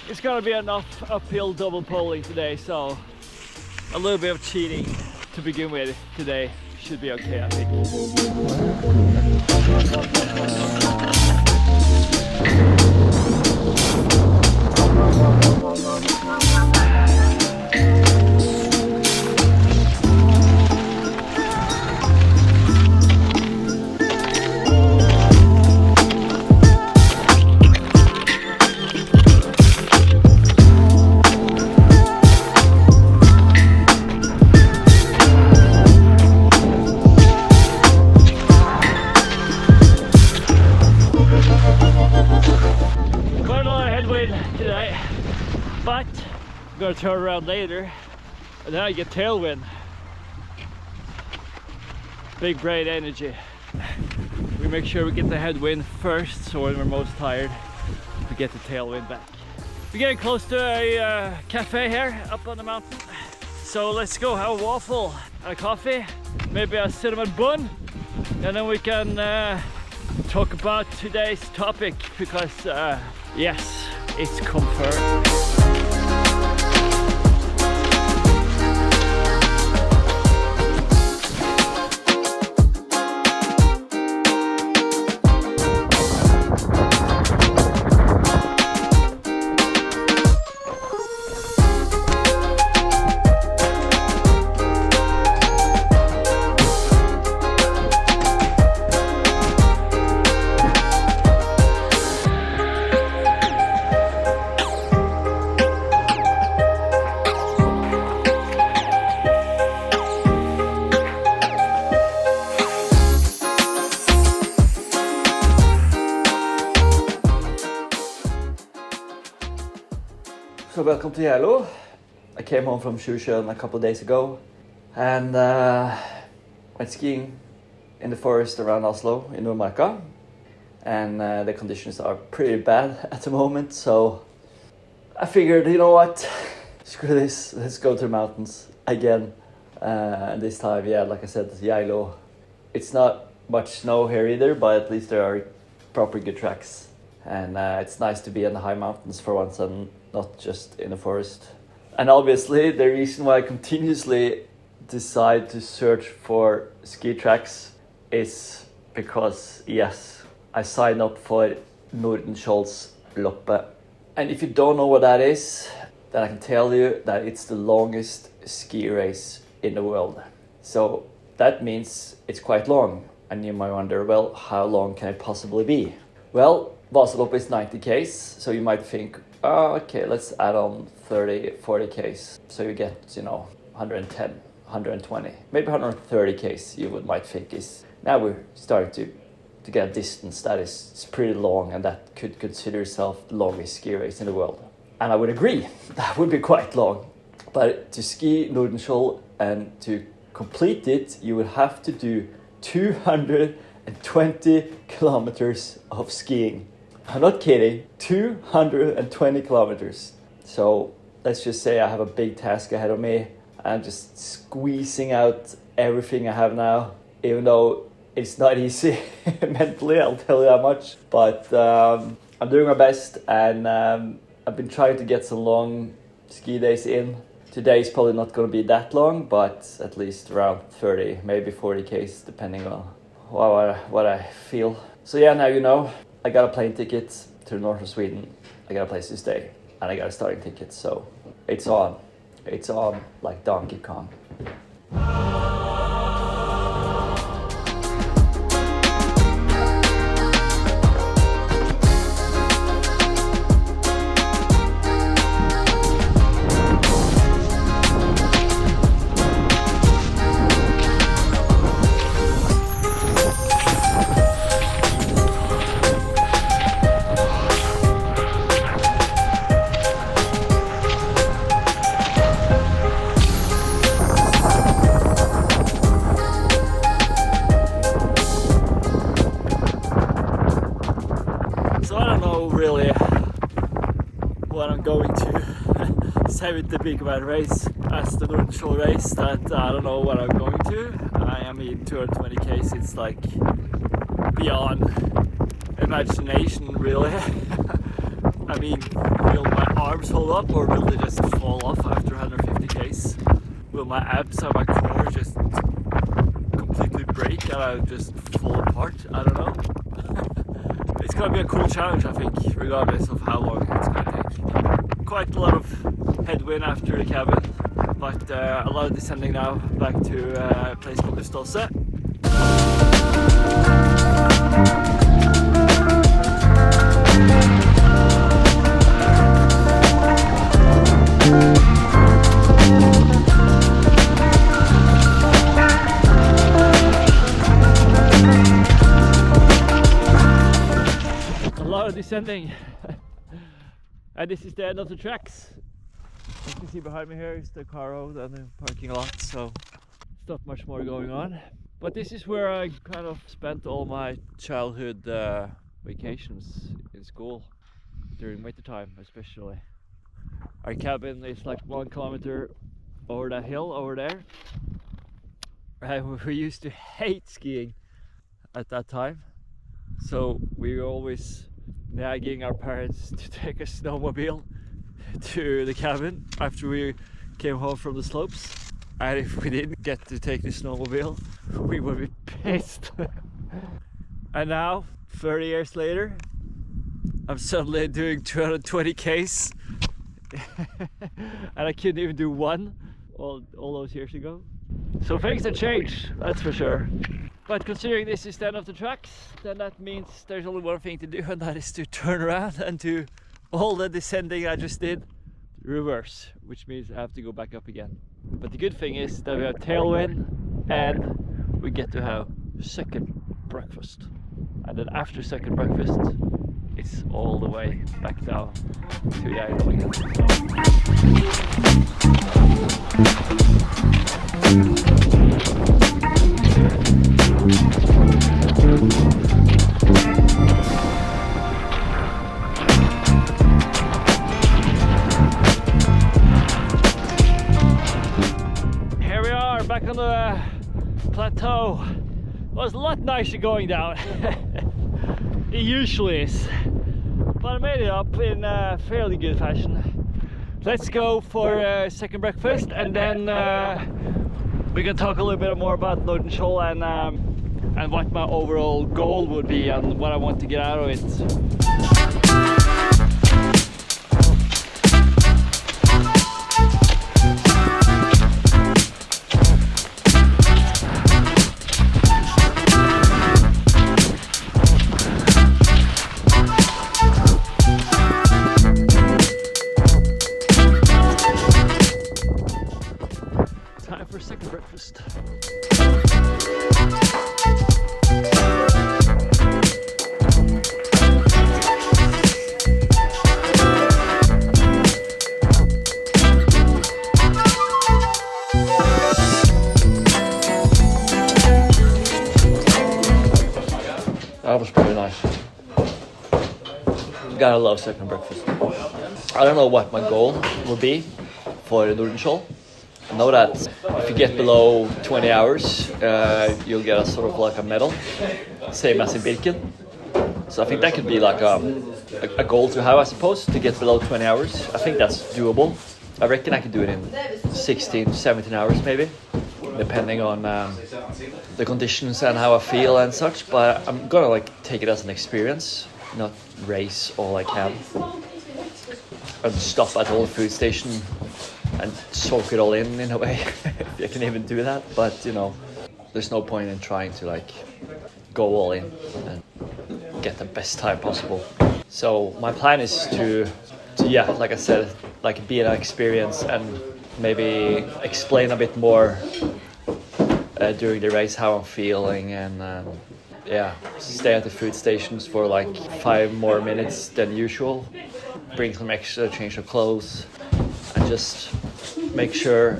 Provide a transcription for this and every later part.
It's gonna be enough uphill double poling today, so a little bit of cheating to begin with today should be okay, I think. Today, but I'm gonna turn around later and then I get tailwind. Big brain energy. We make sure we get the headwind first, so when we're most tired we get the tailwind back. We're getting close to a cafe here up on the mountain, so let's go have a waffle and a coffee, maybe a cinnamon bun, and then we can talk about today's topic, because yes, it's confirmed. So welcome to Geilo. I came home from Sjusjøen a couple of days ago and went skiing in the forest around Oslo in Nordmarka, and the conditions are pretty bad at the moment, so I figured, you know what, screw this, let's go to the mountains again. And this time, yeah, like I said, Geilo. It's not much snow here either, but at least there are proper good tracks, and it's nice to be in the high mountains for once and not just in the forest. And obviously the reason why I continuously decide to search for ski tracks is because, yes, I signed up for Nordenskioldsloppet. And if you don't know what that is, then I can tell you that it's the longest ski race in the world. So that means it's quite long. And you might wonder, well, how long can it possibly be? Well, Vasaloppet is 90 k's, so you might think, oh, okay, let's add on 30, 40 k's. So you get, 110, 120, maybe 130 k's, you might think is, now we're starting to get a distance that is pretty long, and that could consider itself the longest ski race in the world. And I would agree, that would be quite long. But to ski Nordenskjold and to complete it, you would have to do 220 kilometers of skiing. I'm not kidding, 220 kilometers. So let's just say I have a big task ahead of me. I'm just squeezing out everything I have now, even though it's not easy mentally, I'll tell you that much. But I'm doing my best, and I've been trying to get some long ski days in. Today is probably not going to be that long, but at least around 30, maybe 40 Ks, depending on what I feel. So yeah, now you know, I got a plane ticket to the north of Sweden. I got a place to stay, and I got a starting ticket, so it's on. It's on like Donkey Kong. Say with the big bad race as the Nordenskioldsloppet race that I don't know what I'm going to. I mean 220 Ks, it's like beyond imagination really. I mean, will my arms hold up or will they just fall off after 150 Ks? Will my abs and my core just completely break and I'll just fall apart? I don't know. It's gonna be a cool challenge, I think, regardless of how long it's gonna take. Quite a lot of headwind after the cabin, but a lot of descending now back to a place called Nordenskioldsloppet. A lot of descending. And this is the end of the tracks. As you can see behind me here is the car road and the parking lot, so it's not much more going on. But this is where I kind of spent all my childhood vacations in school, during winter time especially. Our cabin is like 1 kilometer over that hill over there. We used to hate skiing at that time, so we were always nagging our parents to take a snowmobile to the cabin after we came home from the slopes, and if we didn't get to take the snowmobile we would be pissed. And now 30 years later I'm suddenly doing 220 Ks and I couldn't even do one all those years ago. So things have changed, that's for sure. But considering this is the end of the tracks, then that means there's only one thing to do, and that is to turn around and do all the descending I just did reverse, which means I have to go back up again. But the good thing is that we have tailwind and we get to have second breakfast. And then after second breakfast, it's all the way back down to the island again. Here we are back on the plateau. It was a lot nicer going down. It usually is, but I made it up in fairly good fashion. Let's go for second breakfast, and then we can talk a little bit more about Nordenskioldsloppet and what my overall goal would be and what I want to get out of it. For second breakfast. Gotta love second breakfast. I don't know what my goal will be for the Nordenskjold. I know that if you get below 20 hours, you'll get a sort of like a medal, same as in Birken. So I think that could be like a goal to have, I suppose, to get below 20 hours. I think that's doable. I reckon I could do it in 16, 17 hours maybe, depending on the conditions and how I feel and such. But I'm gonna like take it as an experience, not race all I can. And stop at all the food station and soak it all in a way, if you can even do that. But you know, there's no point in trying to like go all in and get the best time possible. So my plan is to yeah, like I said, like be an experience and maybe explain a bit more during the race how I'm feeling, and yeah, stay at the food stations for like 5 more minutes than usual, bring some extra change of clothes, and just make sure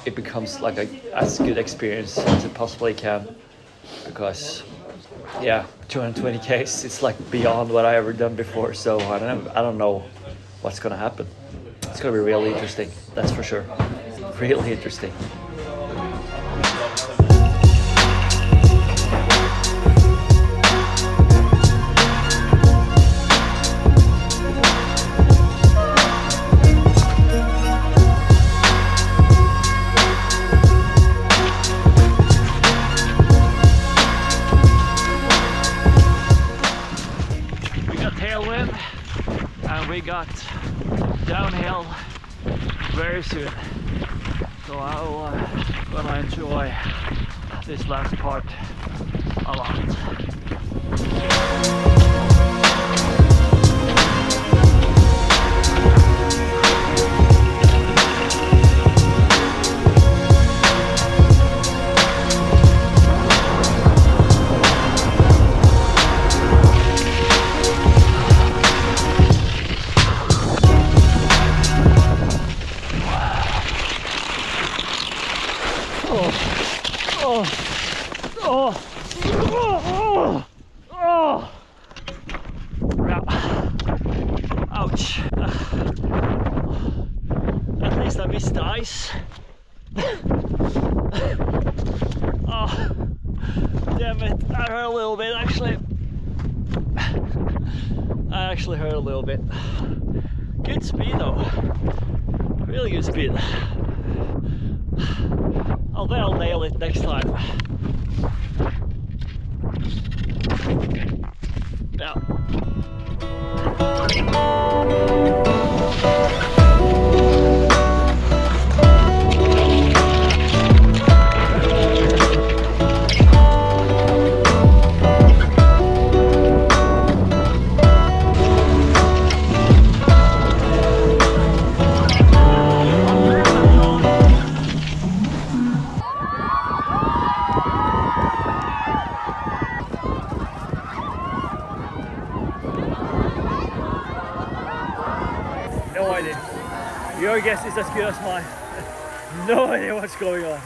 it becomes like as good experience as it possibly can, because yeah, 220 Ks, it's like beyond what I ever done before. So I don't know what's gonna happen. It's gonna be really interesting, that's for sure. Really interesting. Tailwind, and we got downhill very soon, so I'll gonna enjoy this last part a lot. Ouch. At least I missed the ice. Oh, damn it. I hurt a little bit actually. I actually hurt a little bit. Good speed though. Really good speed. I'll bet I'll nail it next time. Yeah. No idea. Your guess is as good as mine. No idea what's going on.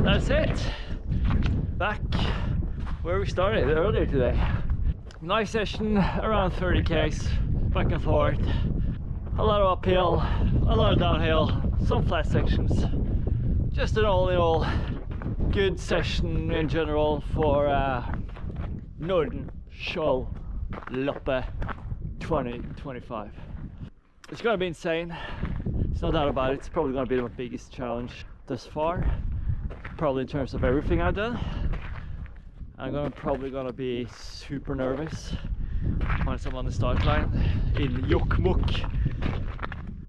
That's it. Back where we started earlier today. Nice session, around 30 Ks, back and forth. A lot of uphill, a lot of downhill, some flat sections. Just an all in all good session in general for Nordenskioldsloppet 2025. It's gonna be insane. There's no doubt about it. It's probably gonna be my biggest challenge thus far. Probably in terms of everything I've done. I'm probably gonna be super nervous once I'm on the start line in Jokkmokk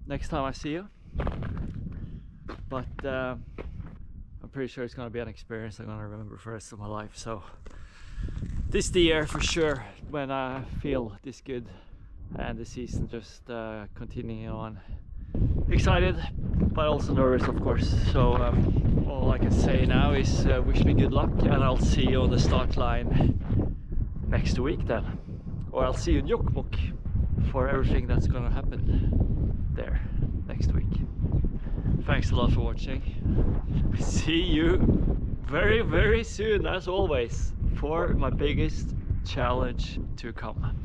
next time I see you. But I'm pretty sure it's gonna be an experience I'm gonna remember for the rest of my life. So this is the year for sure when I feel this good and the season just continuing on. Excited. but also nervous, of course. So all I can say now is wish me good luck, and I'll see you on the start line next week then, or I'll see you in Jokkmokk for everything that's gonna happen there next week. Thanks a lot for watching. See you very, very soon, as always, for my biggest challenge to come.